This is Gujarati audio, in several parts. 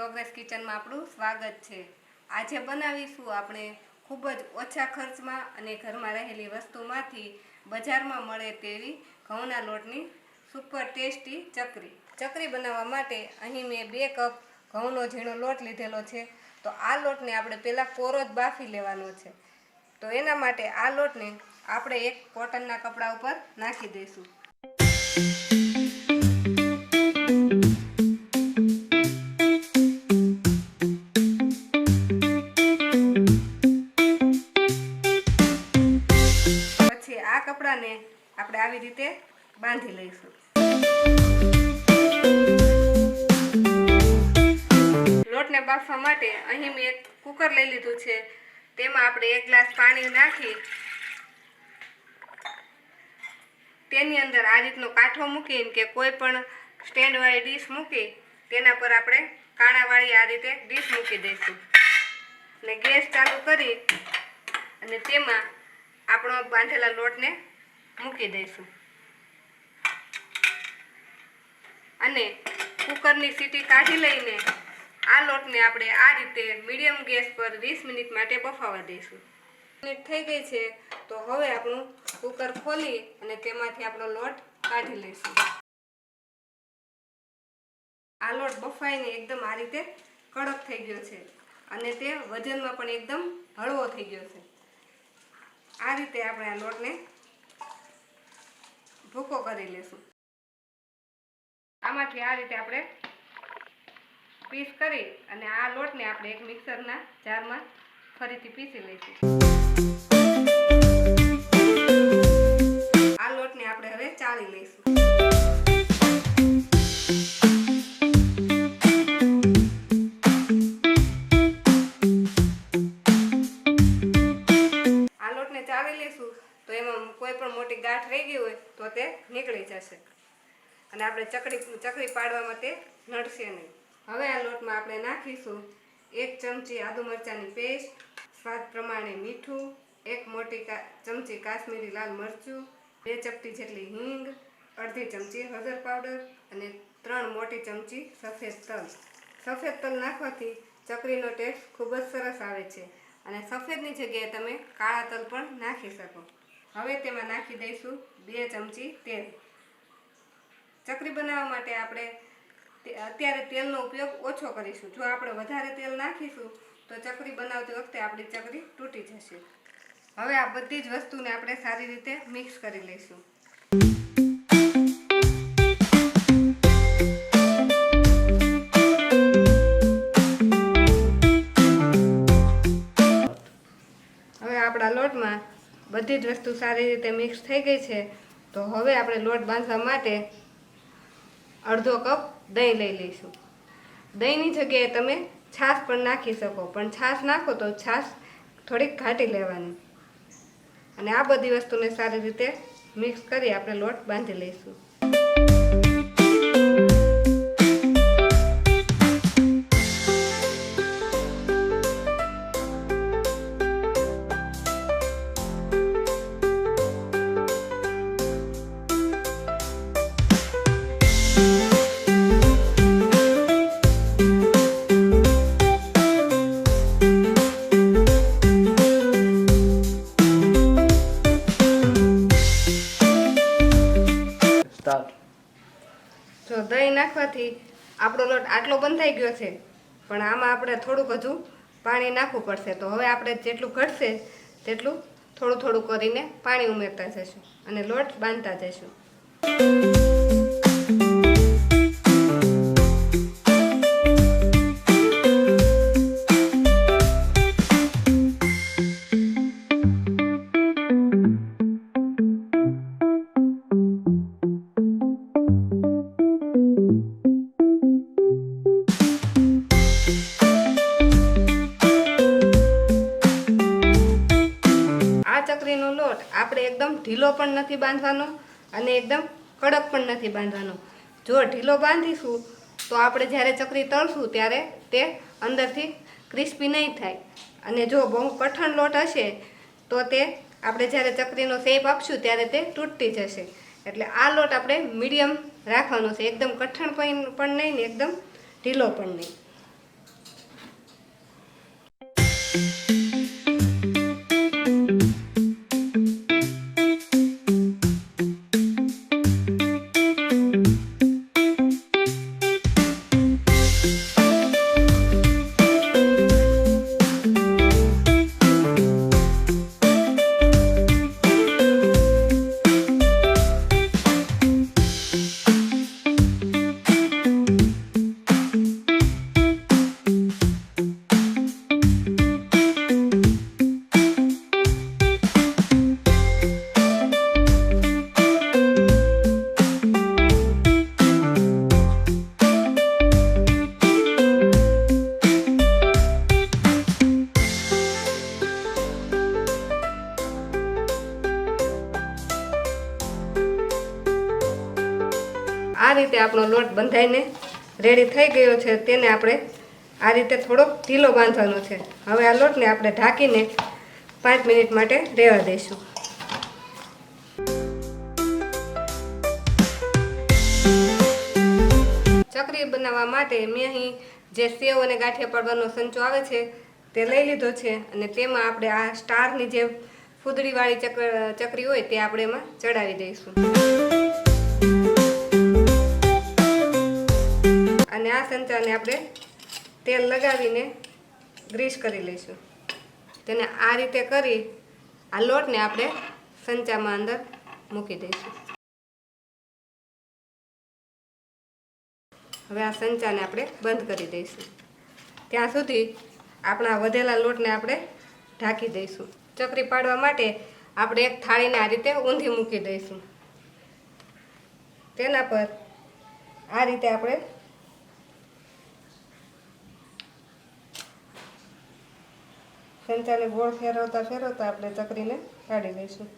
પ્રોગ્રેસ કિચનમાં આપણું સ્વાગત છે। આજે બનાવીશું આપણે ખૂબ જ ઓછા ખર્ચમાં અને ઘરમાં રહેલી વસ્તુમાંથી બજારમાં મળે તેવી ઘઉંના લોટની સુપર ટેસ્ટી ચકરી બનાવવા માટે અહીં મેં 2 કપ ઘઉંનો ઝીણો લોટ લીધેલો છે। તો આ લોટને આપણે પહેલાં કોરો જ બાફી લેવાનો છે। તો એના માટે આ લોટને આપણે એક કોટનના કપડા ઉપર નાખી દઈશું। પછી આ કપડાને આપણે આવી રીતે બાંધી લઈશું। લોટને બાફવા માટે અહીં મેં એક કુકર લઈ લીધું છે। તેમાં આપણે 1 ગ્લાસ પાણી નાખી તેની અંદર આ રીતનો કાંઠો મૂકીને કે કોઈ પણ સ્ટેન્ડવાળી ડીશ મૂકી તેના પર આપણે કાણાવાળી આ રીતે ડીશ મૂકી દઈશું અને ગેસ ચાલુ કરી અને તેમાં આપણો બાંધેલા લોટને મૂકી દઈશું અને કુકરની સીટી કાઢી લઈને આ લોટને આપણે આ રીતે મીડિયમ ગેસ પર 20 મિનિટ માટે બફાવા દઈશું। મિનિટ થઈ ગઈ છે તો હવે આપણું કુકર ખોલી અને તેમાંથી આપણો લોટ કાઢી લઈશું। આ લોટ બફાઈને એકદમ આ રીતે કડક થઈ ગયો છે અને તે વજનમાં પણ એકદમ હળવો થઈ ગયો છે। આ રીતે આપણે આ લોટને ભૂકો કરી લેશું। આમાંથી આ રીતે આપણે પીસ કરી અને આ લોટને આપણે એક મિક્સરના જારમાં ફરીથી પીસી લઈશું। આ લોટને આપણે હવે ચાળી લઈશું। આ લોટને ચાળી લઈશું તો એમાં કોઈ પણ મોટી ગાંઠ રહી ગઈ હોય તો તે નીકળી જશે અને આપણે ચકરી પાડવામાં તે નડશે નહીં। હવે આ લોટમાં આપણે નાખીશું 1 ચમચી આદુ મરચાંની પેસ્ટ, સ્વાદ પ્રમાણે મીઠું, 1 મોટી ચમચી કાશ્મીરી લાલ મરચું, 2 ચપટી જેટલી હિંગ, અડધી ચમચી હળદર પાવડર અને 3 મોટી ચમચી સફેદ તલ। સફેદ તલ નાખવાથી ચકરીનો ટેસ્ટ ખૂબ જ સરસ આવે છે અને સફેદની જગ્યાએ તમે કાળા તલ પણ નાખી શકો। હવે તેમાં નાખી દઈશું 2 ચમચી તેલ। ચકરી બનાવવા માટે આપણે અત્યારે તેલનો ઉપયોગ ઓછો કરીશું। જો આપણે વધારે તેલ નાખીશું તો ચકરી બનાવતી વખતે આપણી ચકરી તૂટી જશે। હવે આ બધી જ વસ્તુને આપણે સારી રીતે મિક્સ કરી લઈશું। હવે આપણા લોટમાં બધી જ વસ્તુ સારી રીતે મિક્સ થઈ ગઈ છે તો હવે આપણે લોટ બાંધવા માટે અડધો કપ દહીં લઈ લઈશું। દહીંની જગ્યાએ તમે છાશ પણ નાખી શકો, પણ છાશ નાખો તો છાશ થોડીક ઘાટી લેવાની અને આ બધી વસ્તુને સારી રીતે મિક્સ કરી આપણે લોટ બાંધી લઈશું। જો દહીં નાખવાથી આપણો લોટ આટલો બંધાઈ ગયો છે પણ આમાં આપણે થોડુંક હજુ પાણી નાખવું પડશે। તો હવે આપણે જેટલું ઘટશે તેટલું થોડું થોડું કરીને પાણી ઉમેરતા જઈશું અને લોટ બાંધતા જઈશું। ચકરીનો લોટ આપણે એકદમ ઢીલો પણ નથી બાંધવાનો અને એકદમ કડક પણ નથી બાંધવાનો। જો ઢીલો બાંધીશું તો આપણે જ્યારે ચકરી તળશું ત્યારે તે અંદરથી ક્રિસ્પી નહીં થાય અને જો બહુ કઠણ લોટ હશે તો તે આપણે જ્યારે ચકરીનો શેપ આપશું ત્યારે તે તૂટી જશે। એટલે આ લોટ આપણે મીડિયમ રાખવાનો છે, એકદમ કઠણ પણ નહીં ને એકદમ ઢીલો પણ નહીં। રીતે આપણો લોટ બંધાઈને રેડી થઈ ગયો છે. તેને આપણે આ રીતે થોડોક ઢીલો બાંધવાનો છે. હવે આ લોટને આપણે ઢાંકીને 5 મિનિટ માટે રહેવા દઈશું. ચકરી બનાવવા માટે મેં અહીં જે સેવ અને ગાંઠિયા પાડવાનો સંચો આવે છે તે લઈ લીધો છે અને તેમાં આપણે આ સ્ટારની જે ફૂદડીવાળી ચકરી હોય તે આપણે એમાં ચડાવી દઈશું અને આ સંચાને આપણે તેલ લગાવીને ગ્રીસ કરી લઈશું. તેને આ રીતે કરી આ લોટને આપણે સંચામાં અંદર મૂકી દઈશું. હવે આ સંચાને આપણે બંધ કરી દઈશું. ત્યાં સુધી આપણા વધેલા લોટને આપણે ઢાંકી દઈશું. ચકરી પાડવા માટે આપણે એક થાળીને આ રીતે ઊંધી મૂકી દઈશું. તેના પર આ રીતે આપણે સંચાને ગોળ ફેરવતા ફેરવતા આપણે ચકરીને કાઢી દઈશું.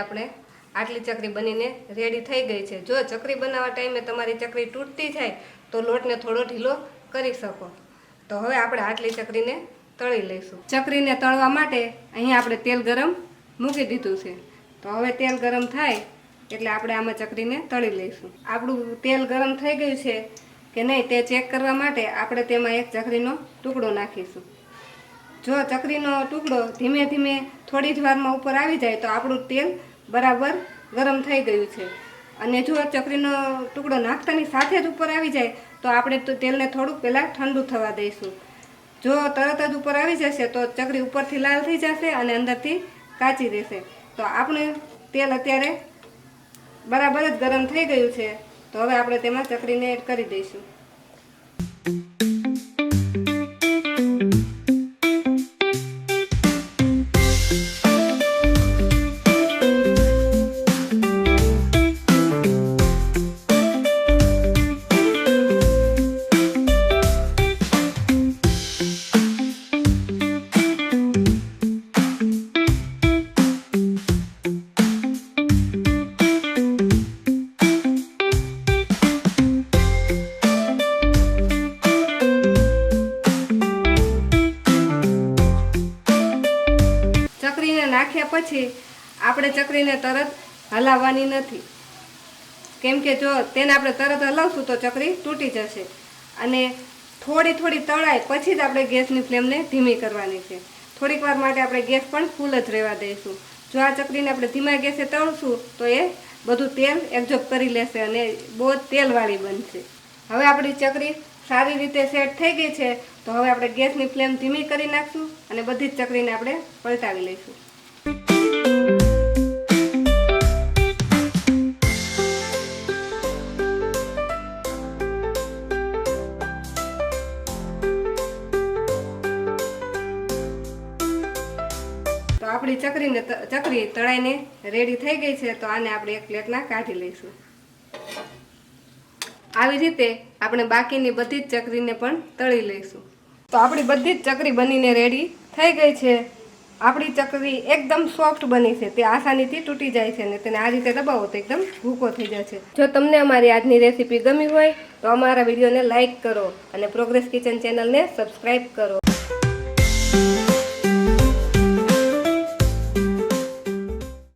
આપણે આટલી ચકરી બનીને રેડી થઈ ગઈ છે. જો ચકરી બનાવવા ટાઈમે તમારી ચકરી તૂટતી જાય તો લોટને થોડો ઢીલો કરી શકો. તો હવે આપણે આટલી ચકરીને તળી લઈશું. ચકરીને તળવા માટે અહીં આપણે તેલ ગરમ મૂકી દીધું છે. તો હવે તેલ ગરમ થાય એટલે આપણે આમાં ચકરીને તળી લઈશું. આપણું તેલ ગરમ થઈ ગયું છે કે નહીં તે ચેક કરવા માટે આપણે તેમાં એક ચકરીનો ટુકડો નાખીશું. જો ચકરીનો ટુકડો ધીમે ધીમે થોડી જ વારમાં ઉપર આવી જાય તો આપણું તેલ બરાબર ગરમ થઈ ગયું છે. અને જો ચકરીનો ટુકડો નાખતાની સાથે જ ઉપર આવી જાય તો આપણે તો તેલને થોડુંક પહેલાં ઠંડુ થવા દઈશું. જો તરત જ ઉપર આવી જશે તો ચકરી ઉપરથી લાલ થઈ જશે અને અંદરથી કાચી રહેશે. તો આપણે તેલ અત્યારે બરાબર જ ગરમ થઈ ગયું છે. તો હવે આપણે તેમાં ચકરીને એડ કરી દઈશું. નાખ્યા પછી આપણે ચકરીને તરત હલાવવાની નથી, કેમ કે જો તેને આપણે તરત હલાવશું તો ચકરી તૂટી જશે. અને થોડી થોડી તળાય પછી જ આપણે ગેસની ફ્લેમને ધીમી કરવાની છે. થોડીક વાર માટે આપણે ગેસ પણ ફૂલ જ રહેવા દઈશું. જો આ ચકરીને આપણે ધીમા ગેસે તળશું તો એ બધું તેલ એબ્ઝોર્બ કરી લેશે અને બહુ તેલવાળી બનશે. હવે આપણી ચકરી સારી રીતે સેટ થઈ ગઈ છે. તો હવે આપણે ગેસની ફ્લેમ ધીમી કરી નાખશું અને બધી જ ચકરીને આપણે પલટાવી લઈશું. તો આપણી ચકરી તળાઈને રેડી થઈ ગઈ છે. તો આને આપણે એક પ્લેટમાં કાઢી લઈશું. આવી રીતે આપણે બાકીની બધી જ ચકરીને પણ તળી લઈશું. તો આપણી બધી જ ચકરી બનીને રેડી થઈ ગઈ છે. આપણી ચકરી એકદમ સોફ્ટ બની છે, તે આસાનીથી તૂટી જાય છે અને તેને આ રીતે દબાવો તો એકદમ ભૂકો થઈ જાય છે. જો તમને અમારી આજની રેસીપી ગમી હોય તો અમારા વિડીયોને લાઇક કરો અને પ્રોગ્રેસ કિચન ચેનલને સબસ્ક્રાઈબ કરો.